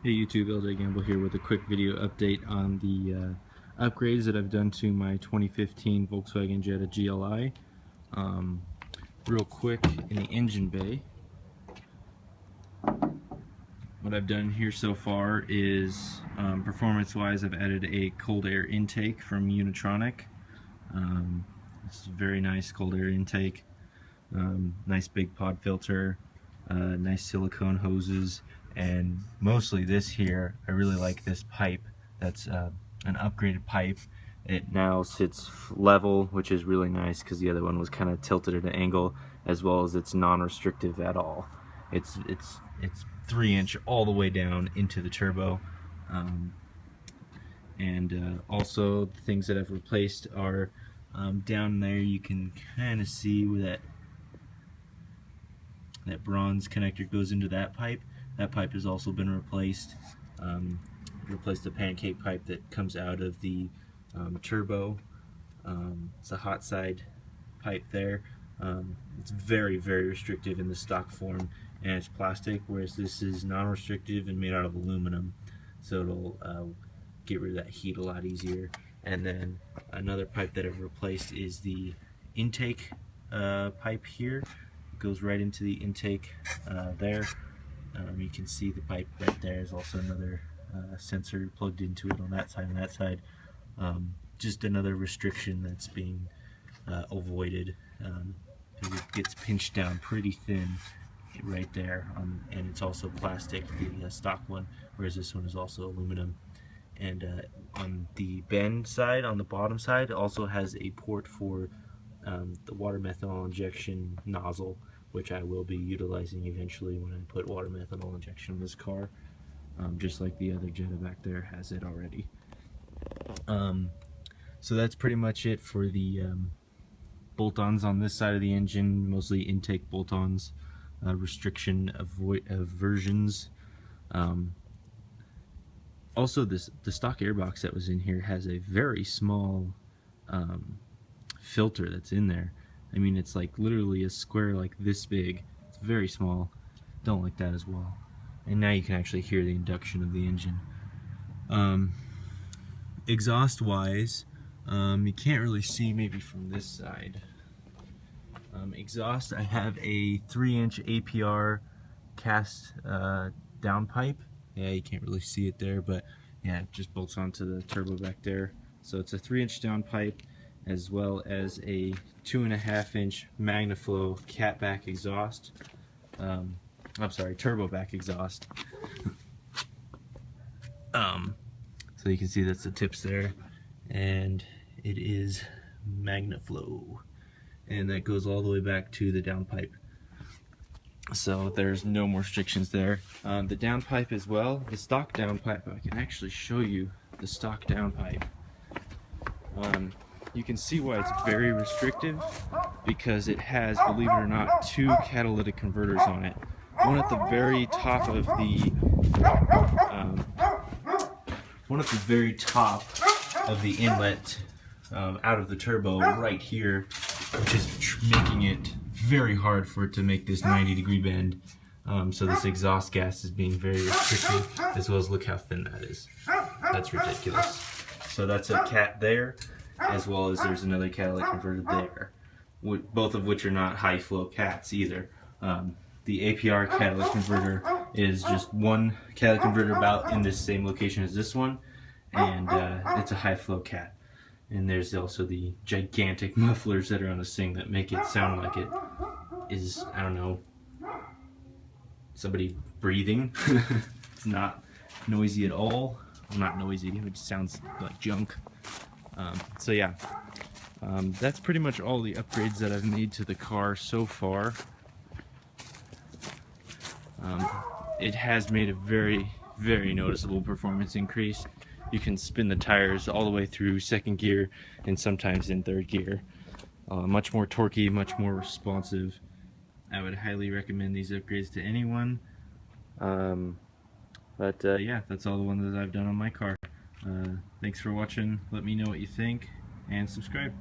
Hey YouTube, LJ Gamble here with a quick video update on the upgrades that I've done to my 2015 Volkswagen Jetta GLI. Real quick, in the engine bay, what I've done here so far is, performance-wise, I've added a cold air intake from Unitronic. It's a very nice cold air intake, nice big pod filter, nice silicone hoses. And mostly this here, I really like this pipe. That's an upgraded pipe. It now sits level, which is really nice because the other one was kind of tilted at an angle, as well as it's non-restrictive at all. It's 3-inch all the way down into the turbo. Also the things that I've replaced are down there. You can kind of see where that bronze connector goes into that pipe. That pipe has also been replaced. Replaced the pancake pipe that comes out of the turbo. It's a hot side pipe there. It's very, very restrictive in the stock form, and it's plastic, whereas this is non-restrictive and made out of aluminum, so it'll get rid of that heat a lot easier. And then another pipe that I've replaced is the intake pipe here. It goes right into the intake there. You can see the pipe right there. There's also another sensor plugged into it on that side and that side. Just another restriction that's being avoided. It gets pinched down pretty thin right there, and it's also plastic, the stock one, whereas this one is also aluminum. And on the bend side, on the bottom side, it also has a port for the water methanol injection nozzle, which I will be utilizing eventually when I put water methanol injection in this car, just like the other Jetta back there has it already. So that's pretty much it for the bolt-ons on this side of the engine, mostly intake bolt-ons, restriction aversions. Also, the stock airbox that was in here has a very small filter that's in there. I mean, it's like literally a square like this big. It's very small. Don't like that as well. And now you can actually hear the induction of the engine. Exhaust wise, you can't really see maybe from this side. Exhaust, I have a 3-inch APR cast downpipe. Yeah, you can't really see it there, but yeah, it just bolts onto the turbo back there. So it's a 3-inch downpipe, as well as a 2.5-inch Magnaflow catback exhaust. I'm sorry, turbo back exhaust. So you can see that's the tips there, and it is Magnaflow, and that goes all the way back to the downpipe. So there's no more restrictions there. The downpipe as well, the stock downpipe, I can actually show you the stock downpipe. You can see why it's very restrictive, because it has, believe it or not, 2 catalytic converters on it. One at the very top of the inlet out of the turbo right here, which is making it very hard for it to make this 90-degree bend. So this exhaust gas is being very restrictive, as well as look how thin that is. That's ridiculous. So that's a cat there, as well as there's another catalytic converter there, both of which are not high flow cats either. The APR catalytic converter is just one catalytic converter about in this same location as this one, and it's a high flow cat. And there's also the gigantic mufflers that are on this thing that make it sound like it is, I don't know, somebody breathing. It's not noisy at all. Well, not noisy, it just sounds like junk. So yeah, that's pretty much all the upgrades that I've made to the car so far. It has made a very, very noticeable performance increase. You can spin the tires all the way through 2nd gear and sometimes in 3rd gear. Much more torquey, much more responsive. I would highly recommend these upgrades to anyone. Yeah, that's all the ones that I've done on my car. Thanks for watching. Let me know what you think, and subscribe.